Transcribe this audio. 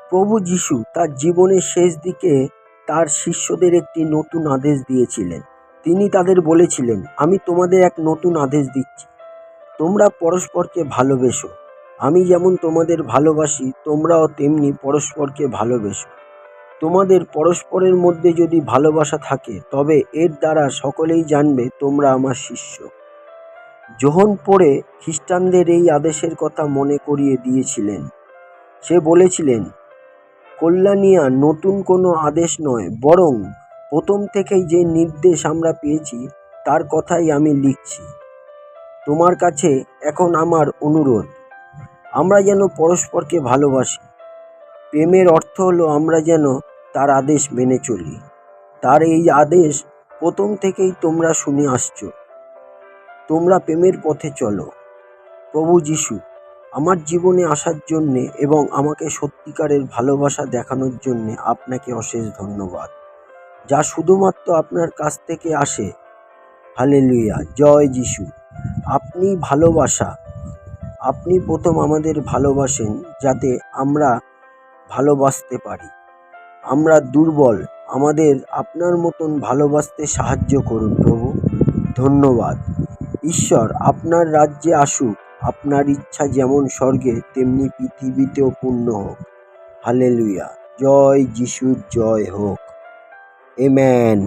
প্রভু যীশু তার জীবনের শেষ দিকে তার শিষ্যদের একটি নতুন আদেশ দিয়েছিলেন। তিনি তাদের বলেছিলেন, আমি তোমাদের এক নতুন আদেশ দিচ্ছি, তোমরা পরস্পরকে ভালোবেসো। আমি যেমন তোমাদের ভালোবাসি, তোমরাও তেমনি পরস্পরকে ভালোবেসো। তোমাদের পরস্পরের মধ্যে যদি ভালোবাসা থাকে, তবে এর দ্বারা সকলেই জানবে তোমরা আমার শিষ্য। যোহন পড়ে খ্রিস্টানদের এই আদেশের কথা মনে করিয়ে দিয়েছিলেন। সে বলেছিলেন, কল্যাণিয়া নতুন কোনো আদেশ নয়, বরং প্রথম থেকেই যে নির্দেশ আমরা পেয়েছি তার কথাই আমি লিখছি। তোমার কাছে এখন আমার অনুরোধ, আমরা যেন পরস্পরকে ভালোবাসি। প্রেমের অর্থ হলো আমরা যেন তার আদেশ মেনে চলি। তার এই আদেশ প্রথম থেকেই তোমরা শুনে আসছো। তোমরা প্রেমের পথে চলো। প্রভু যীশু আমার জীবনে আসার জন্যে এবং আমাকে সত্যিকারের ভালোবাসা দেখানোর জন্যে আপনাকে অশেষ ধন্যবাদ, যা শুধুমাত্র আপনার কাছ থেকে আসে। হালেলুয়া, জয় যীশু। আপনি ভালোবাসা। আপনি প্রথম আমাদের ভালোবাসেন যাতে আমরা ভালোবাসতে পারি। আমরা দুর্বল, আমাদের আপনার মতন ভালোবাসতে সাহায্য করুন প্রভু। ধন্যবাদ ঈশ্বর। আপনার রাজ্যে আসুক, আপনার ইচ্ছা যেমন স্বর্গে তেমনি পৃথিবীতেও পূর্ণ হোক। হালেলুয়া, জয় যিশুর জয় হোক। আমেন।